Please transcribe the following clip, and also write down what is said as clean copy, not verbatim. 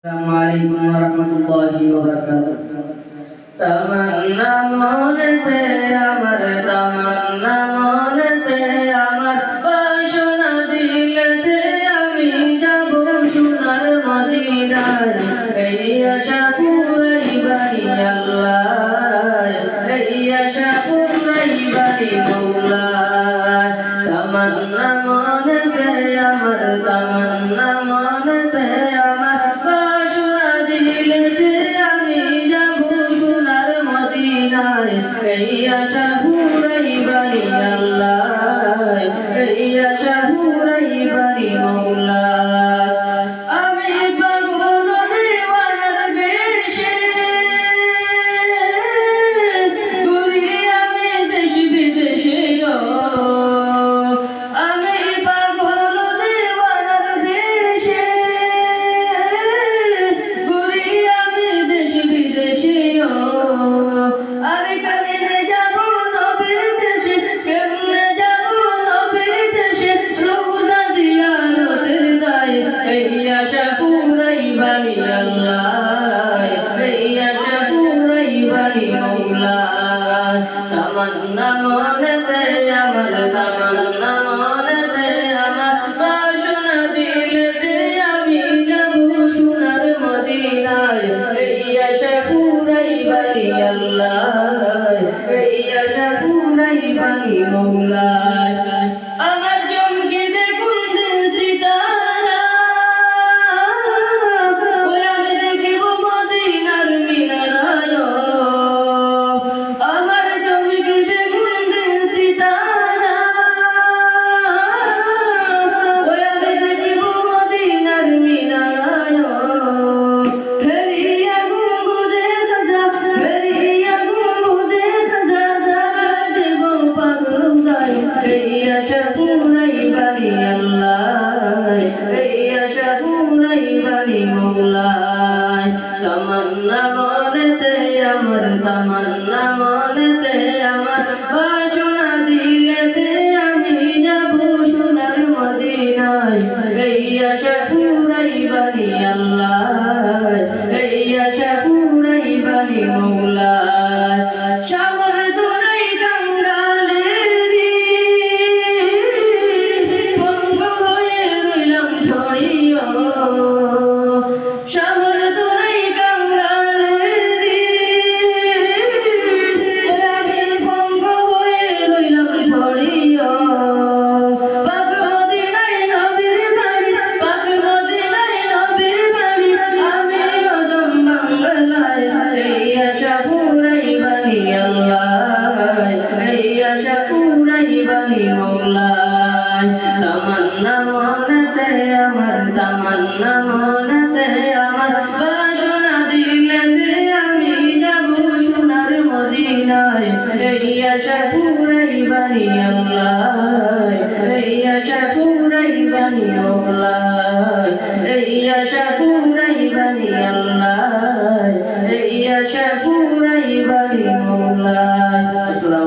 Assalamualaikum warahmatullahi wabarakatuh. Tamanna monete amar, tamanna monete amar, বাসনা দিলেতে আমি যাব সোনার মদিনায়। এই আশা পুরাইবানি আল্লাহ, এই আশা পুরাইবানি মওলা। তামান্না মনেতে আমার, তামান্না মনেতে আমার, এই আশা পুরাইবানি আল্লাহ, এই আশা পুরাইবানি মওলা। আমি পাগল দিওয়ানার বেশে ঘুরি আমি দেশ বিদেশে গো। আমি পাগল দিওয়ানার বেশে ঘুরি আমি দেশ বিদেশে গো। আমি কেমনে যাব নবীর দেশে, কেমনে যাব নবীর দেশে, রওজা জিয়ারতের দায়। এই আশা পুরাইবানি আল্লাহ, এই আশা পুরাইবানি মওলা। তামান্না মনেতে আমার, তামান্না মনেতে আমার, বাসনা দিলেতে আমি যাব সোনার মদিনায়। এই আশা পুরাইবানি আল্লাহ, এই আশা পুরাইবানি মওলা। আমার চমকে দেখুন সিতারা, ওই আমি দেখিব মদিনার মিনারায়। আমার চমকে দেখুন সিতারা, ওই আমি দেখিব মদিনার মিনারায়। ফেরিয়া গুঙ্গুরে সাজা, ফেরিয়া গুঙ্গুরে সাজা, সারা দেব পাগল গায়। এই আশা পুরাইবানি আল্লাহ, এই আশা পুরাইবানি মওলা। তামান্না মনেতে আমার, তামান্না মনেতে আমার, বাসনা দিলেতে আমি যাব সোনার মদিনায়। এই আশা পুরাইবানি আল্লাহ, এই আশা পুরাইবানি মওলা। সাগর দুলাই কাঙ্গালেরি বঙ্গ হয়ে রইলাম ছড়িয়া। সাগর দুলাই কাঙ্গালেরি আমি বঙ্গ হয়ে রইলাম ছড়িয়া। পাক মদিনায় নবীর বাড়ি, পাক মদিনায় নবীর বাড়ি, আমি অদম বাংলায়। এই আশা পুরাইবানি আল্লাহ, এই আশা পুরাইবানি মওলা। তামান্না মনেতে আমার, তামান্না মনেতে আমার, বাসনা দিলেতে আমি যাব সোনার মদিনায়। এই আশা পুরাইবানি আল্লাহ, এই আশা পুরাইবানি মওলা।